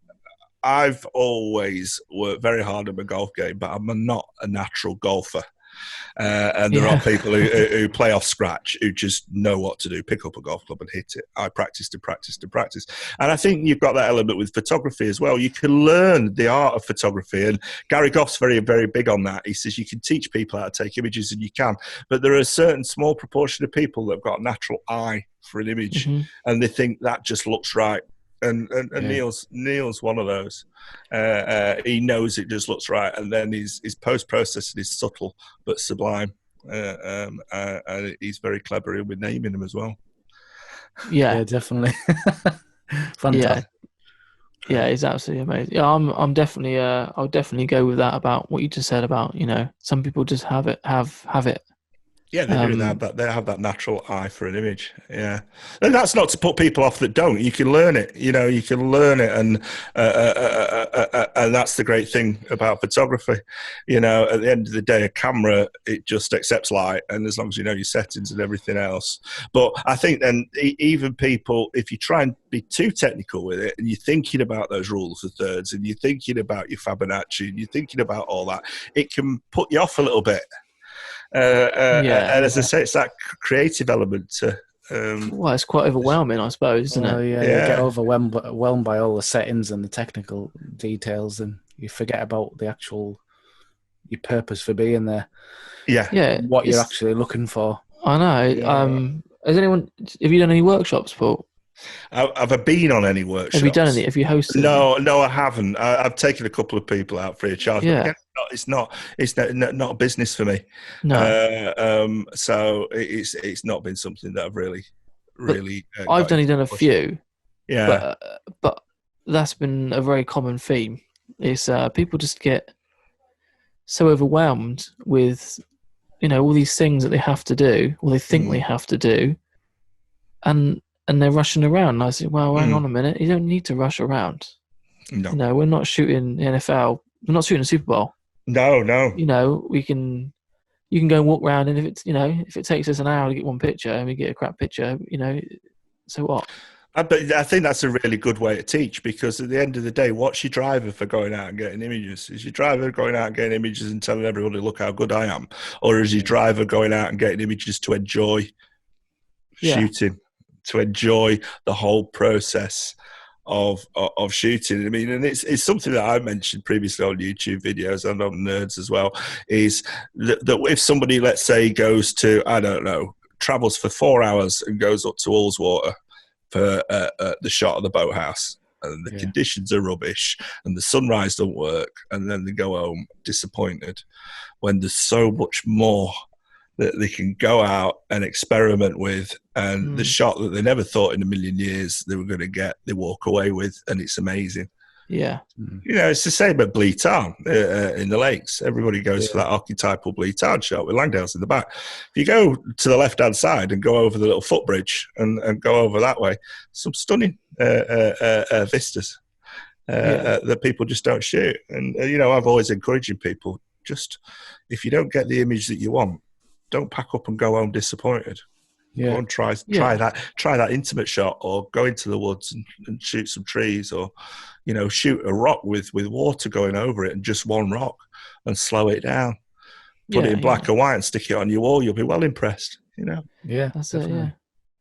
I've always worked very hard at my golf game, but I'm not a natural golfer. And there are people who play off scratch, who just know what to do, pick up a golf club and hit it. I practice to practice to practice. And I think you've got that element with photography as well. You can learn the art of photography. And Gary Goff's very, very big on that. He says you can teach people how to take images, and you can. But there are a certain small proportion of people that have got a natural eye for an image, and they think that just looks right. And Neil's one of those. He knows it just looks right, and then his post-processing is subtle but sublime, and he's very clever with naming them as well. Yeah, definitely. Fantastic. Yeah, it's absolutely amazing. Yeah, I'm definitely. I'll definitely go with that about what you just said about some people just have it. Yeah, they do. They have that natural eye for an image. Yeah, and that's not to put people off that don't. You can learn it. You can learn it, and that's the great thing about photography. At the end of the day, a camera, it just accepts light, and as long as you know your settings and everything else. But I think then even people, if you try and be too technical with it, and you're thinking about those rules of thirds, and you're thinking about your Fibonacci, and you're thinking about all that, it can put you off a little bit. And as I say, it's that creative element to. Well, it's quite overwhelming, I suppose, isn't it? Yeah, you get overwhelmed by all the settings and the technical details, and you forget about your purpose for being there. Yeah, what you're actually looking for. I know. Yeah. Have you done any workshops, Paul? Have I been on any workshops? Have you done any? Have you hosted? No, I haven't. I've taken a couple of people out free of charge. Yeah. It's not a business for me. No. So it's not been something that I've really. I've only done a few. Yeah. But that's been a very common theme. Is people just get so overwhelmed with all these things that they have to do, or they think they have to do, and they're rushing around. And I said, well, hang on a minute. You don't need to rush around. No. We're not shooting the NFL. We're not shooting a Super Bowl. No. You can go and walk around, and if it takes us an hour to get one picture and we get a crap picture, so what? I think that's a really good way to teach, because at the end of the day, what's your driver for going out and getting images? Is your driver going out and getting images and telling everybody, look how good I am? Or is your driver going out and getting images to enjoy shooting? To enjoy the whole process of shooting. I mean, and it's something that I mentioned previously on YouTube videos and on Nerds as well, is that if somebody, let's say, goes to, I don't know, travels for 4 hours and goes up to Ullswater for the shot of the boathouse, and the conditions are rubbish and the sunrise don't work, and then they go home disappointed, when there's so much more that they can go out and experiment with, and the shot that they never thought in a million years they were going to get, they walk away with, and it's amazing. Yeah. It's the same at Bleed Tarn in the lakes. Everybody goes for that archetypal Bleed Tarn shot with Langdales in the back. If you go to the left-hand side and go over the little footbridge and go over that way, some stunning vistas that people just don't shoot. And, I've always encouraging people, just if you don't get the image that you want, don't pack up and go home disappointed. Yeah. Go and try that intimate shot, or go into the woods and shoot some trees, or shoot a rock with water going over it, and just one rock, and slow it down. Put it in black and white and stick it on your wall. You'll be well impressed. Yeah, that's definitely. it.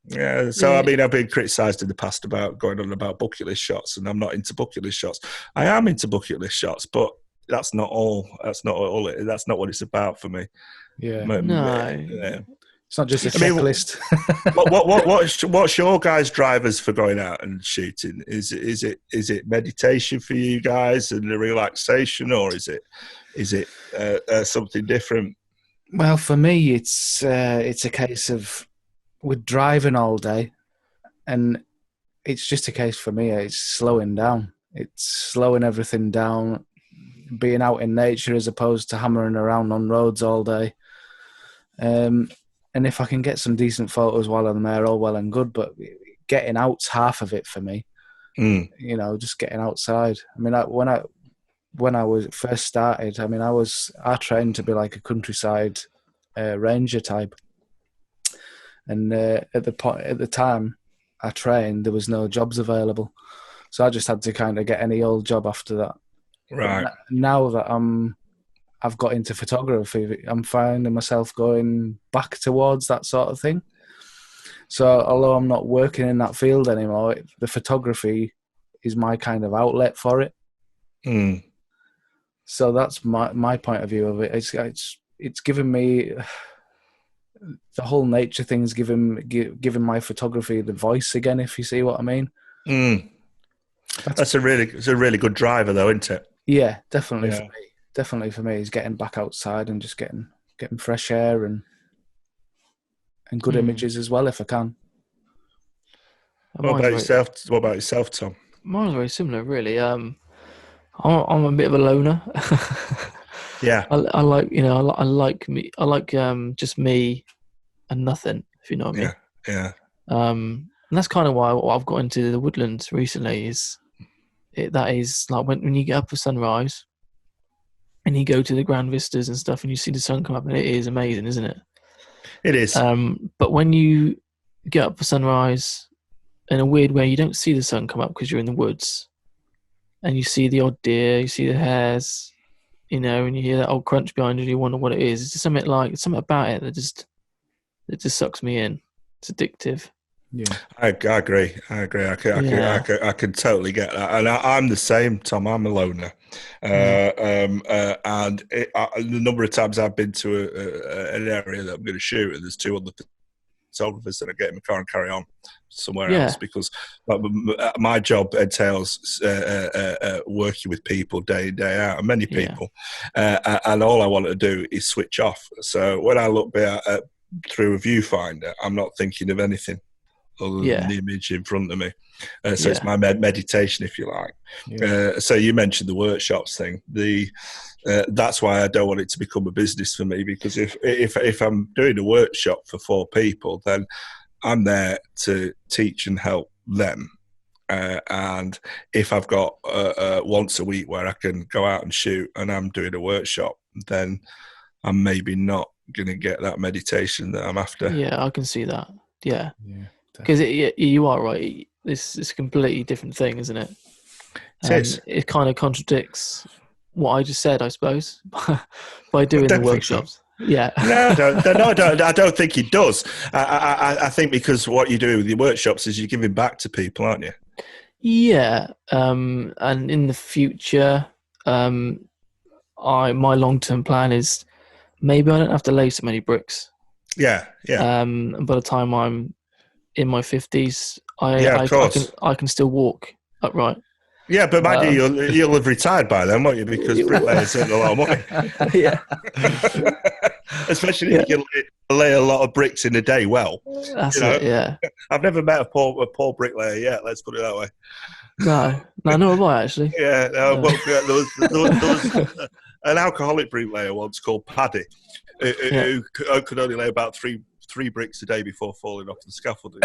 Yeah. So I mean, I've been criticised in the past about going on about bucket list shots, and I'm not into bucket list shots. I am into bucket list shots, but that's not all. That's not what it's about for me. Yeah. No. It's not just a checklist. What's your guys' drivers for going out and shooting? Is it meditation for you guys and the relaxation, or is it something different? Well, for me, it's a case of we're driving all day, and it's just a case for me. It's slowing down. It's slowing everything down, being out in nature as opposed to hammering around on roads all day. And if I can get some decent photos while I'm there, all well and good. But getting out's half of it for me. Just getting outside. I mean, when I was first started, I mean, I trained to be like a countryside ranger type. And at the time I trained, there was no jobs available, so I just had to kind of get any old job after that. Right. But now that I've got into photography, I'm finding myself going back towards that sort of thing. So although I'm not working in that field anymore, the photography is my kind of outlet for it. So that's my point of view of it. It's given me. The whole nature thing's giving my photography the voice again, if you see what I mean. That's a really good driver, though, isn't it? Yeah, definitely for me. Definitely for me, is getting back outside and just getting fresh air and good images as well, if I can. What about yourself, Tom? Mine's very similar, really. I'm a bit of a loner. Yeah, I like just me and nothing, if you know what I mean. Yeah. And that's kind of why I've got into the woodlands recently. That is like when you get up for sunrise and you go to the grand vistas and stuff, and you see the sun come up, and it is amazing, isn't it? It is. But when you get up for sunrise, in a weird way, you don't see the sun come up because you're in the woods, and you see the odd deer, you see the hares. And you hear that old crunch behind you, and you wonder what it is. It's just something about it that just sucks me in. It's addictive. Yeah, I agree. I can totally get that, and I'm the same, Tom. I'm a loner, and the number of times I've been to an area that I'm going to shoot, and there's two other photographers that I get in my car and carry on somewhere else, because my job entails working with people day in, day out, and many people, and all I want to do is switch off. So when I look through a viewfinder, I'm not thinking of anything other than the image in front of me. So it's my meditation, if you like. So you mentioned the workshops thing. That's why I don't want it to become a business for me, because if I'm doing a workshop for 4 people, then I'm there to teach and help them. And if I've got once a week where I can go out and shoot and I'm doing a workshop, then I'm maybe not going to get that meditation that I'm after. Yeah, I can see that. Yeah. Because you are right. This is a completely different thing, isn't it? It kind of contradicts what I just said, I suppose, by doing the workshops. So. Yeah. No, I don't think it does. I think because what you do with your workshops is you're giving back to people, aren't you? Yeah. And in the future, my long-term plan is maybe I don't have to lay so many bricks. Yeah. By the time I'm in my 50s, I can still walk upright. Yeah, but mind you'll have retired by then, won't you? Because bricklayers earn a lot of money. Yeah. Especially if you can lay a lot of bricks in a day well. That's it, yeah. I've never met a poor bricklayer yet, let's put it that way. No, nor have I, actually. Yeah, there was an alcoholic bricklayer once called Paddy, who could only lay about three bricks a day before falling off the scaffolding.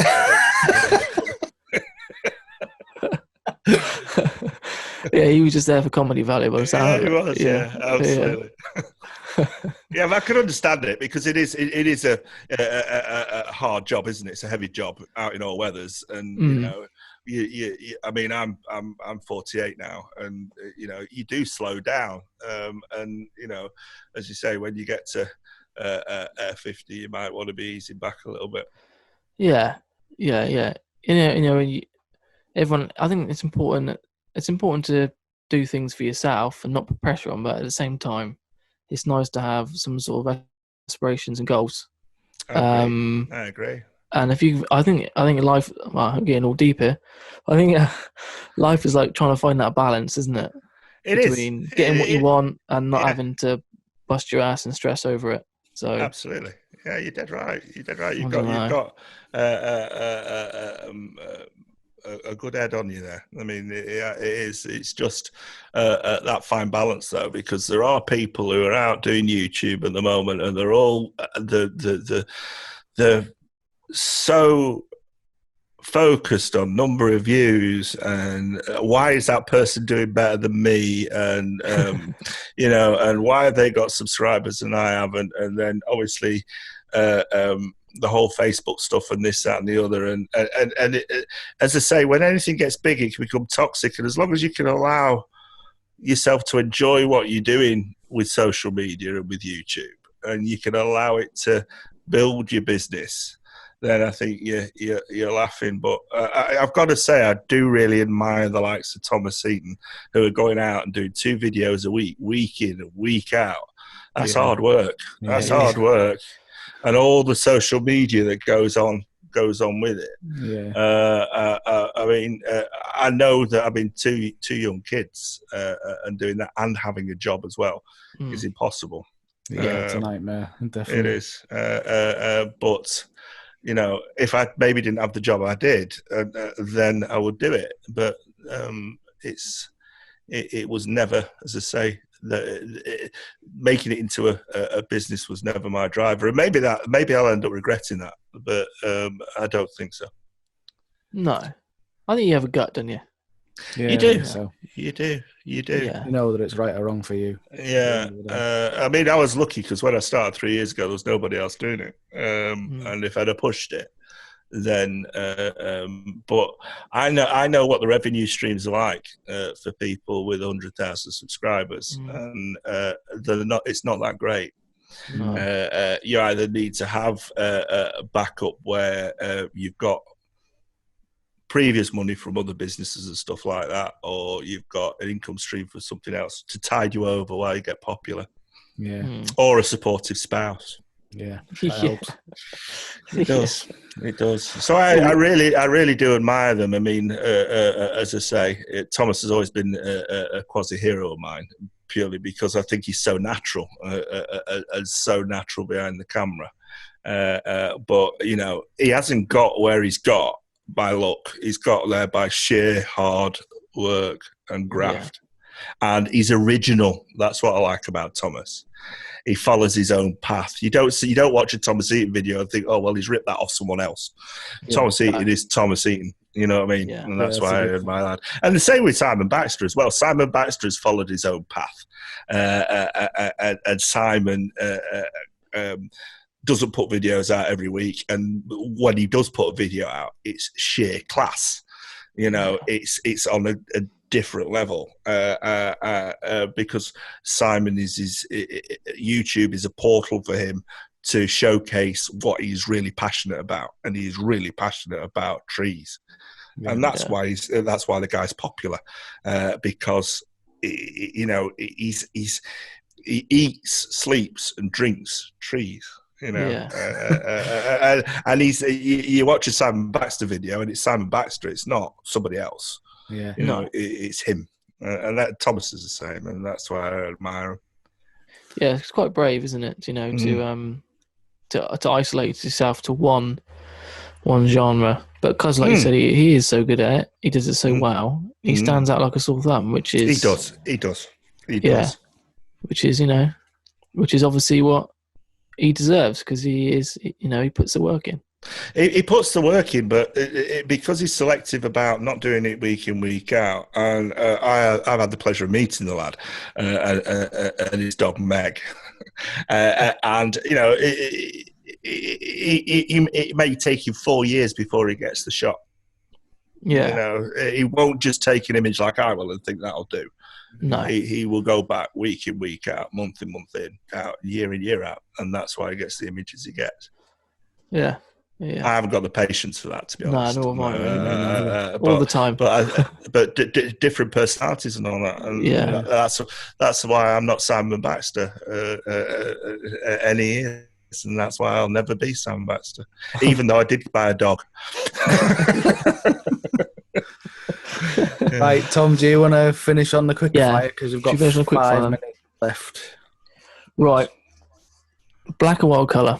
Yeah, he was just there for comedy value by the sound. Yeah, he was. Yeah, absolutely. Yeah, but I can understand it, because it is a hard job, isn't it? It's a heavy job out in all weathers, and you know, I mean, I'm 48 now, and you know, you do slow down, and you know, as you say, when you get to 50, you might want to be easing back a little bit. Yeah. Everyone. I think it's important. It's important to do things for yourself and not put pressure on, but at the same time, it's nice to have some sort of aspirations and goals. I agree. And I think life. Well, I'm getting all deep here. I think life is like trying to find that balance, isn't it? Between getting what you want and not having to bust your ass and stress over it. So absolutely, yeah, you're dead right. You've got a good head on you there. I mean, it is. It's just that fine balance, though, because there are people who are out doing YouTube at the moment, and they're all they're so focused on number of views and why is that person doing better than me, and you know, and why have they got subscribers and I haven't, and then obviously the whole Facebook stuff and this, that, and the other, and as I say, when anything gets big, it can become toxic. And as long as you can allow yourself to enjoy what you're doing with social media and with YouTube, and you can allow it to build your business, then I think you're laughing. But I've got to say, I do really admire the likes of Thomas Eaton, who are going out and doing 2 videos a week, week in and week out. That's hard work. That's hard work. And all the social media that goes on with it. Yeah. I mean, I know that having two young kids and doing that and having a job as well is impossible. Yeah, it's a nightmare. Definitely, it is. But you know, if I maybe didn't have the job I did, then I would do it. But it was never, as I say, making it into a business was never my driver. And maybe I'll end up regretting that, but I don't think so. No, I think you have a gut, don't you? Yeah, you do. So. You do. Yeah. You know that it's right or wrong for you. Yeah. I mean, I was lucky because when I started 3 years ago, there was nobody else doing it. And if I'd have pushed it, then but I know what the revenue streams are like for people with 100,000 subscribers, and it's not that great. You either need to have a backup where you've got previous money from other businesses and stuff like that, or you've got an income stream for something else to tide you over while you get popular, or a supportive spouse. Yeah, that helps. It does. It does. So I really do admire them. I mean, as I say, Thomas has always been a quasi-hero of mine, purely because I think he's so natural and so natural behind the camera. But, you know, he hasn't got where he's got by luck. He's got there by sheer hard work and graft. Yeah. And he's original. That's what I like about Thomas. He follows his own path. You don't watch a Thomas Eaton video and think, oh, well, he's ripped that off someone else. Yeah, Thomas Eaton is Thomas Eaton. You know what I mean? Yeah, and that's why I admire that. And the same with Simon Baxter as well. Simon Baxter has followed his own path. And Simon doesn't put videos out every week. And when he does put a video out, it's sheer class. You know, it's on a different level because Simon YouTube is a portal for him to showcase what he's really passionate about, and he's really passionate about trees, and that's why the guy's popular because you know he eats, sleeps, and drinks trees. You know, and you watch a Simon Baxter video, and it's Simon Baxter. It's not somebody else. Yeah, you know, it's him, and that Thomas is the same, and that's why I admire him. Yeah, it's quite brave, isn't it? You know, to isolate yourself to one genre, but because, like you said, he is so good at it. He does it so well. He stands out like a sore thumb, which is he does. Which is, you know, which is obviously what he deserves, because he is, you know, he puts the work in. He puts the work in, but because he's selective about not doing it week in, week out, and I've had the pleasure of meeting the lad and his dog Meg, and you know, it may take him 4 years before he gets the shot. Yeah. You know, he won't just take an image like I will and think that'll do. No. He will go back week in, week out, month in, month in, out, year in, year out, and that's why he gets the images he gets. Yeah. Yeah. I haven't got the patience for that, to be honest. No, nor have I, really, mate, but, all the time. But different personalities and all that. And Yeah. That's why I'm not Simon Baxter any years, and that's why I'll never be Simon Baxter, even though I did buy a dog. Right, Tom, do you want to finish on the quick fire? Because we've got 5 minutes left. Right. Black or white colour?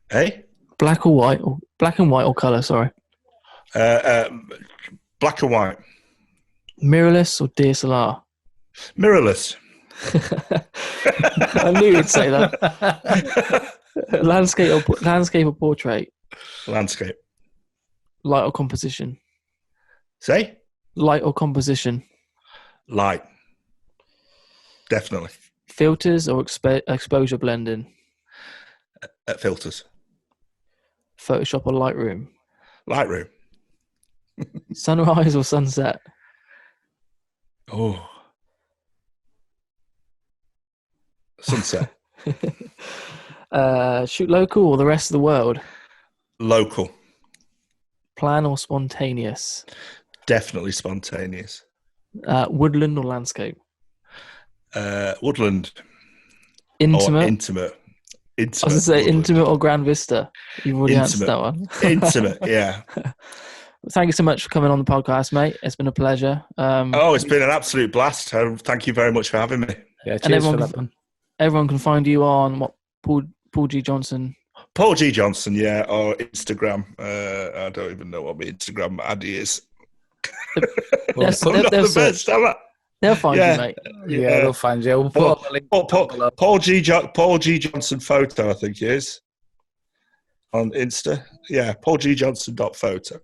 Hey? Black or white? Or black and white or colour, sorry. Black and white. Mirrorless or DSLR? Mirrorless. I knew you'd say that. Landscape or portrait? Landscape. Light or composition? Say? Light or composition? Light. Definitely. Filters or exposure blending? Filters. Photoshop or Lightroom? Lightroom. Sunrise or sunset? Oh. Sunset. Shoot local or the rest of the world? Local. Plan or spontaneous? Definitely spontaneous. Woodland or landscape? Woodland. Intimate? Or intimate. I was going to say woodland. intimate or Grand Vista. You've already answered that one. Intimate, yeah. Thank you so much for coming on the podcast, mate. It's been a pleasure. It's been an absolute blast. Thank you very much for having me. Yeah, cheers for that one. Everyone can find you on what? Paul G. Johnson. Paul G. Johnson, yeah, or Instagram. I don't even know what my Instagram ad is. They'll find you, mate. Yeah, they'll find you. We'll put all the links Paul G. Johnson photo, I think it is. On Insta. Yeah, paulgjohnson.photo.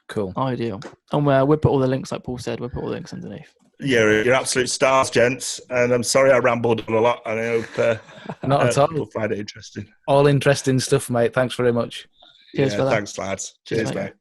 Cool. Ideal. And we'll put all the links, like Paul said, we'll put all the links underneath. Yeah, you're absolute stars, gents. And I'm sorry I rambled on a lot. And I hope not at all. People find it interesting. All interesting stuff, mate. Thanks very much. Cheers for that. Thanks, lads. Cheers, mate.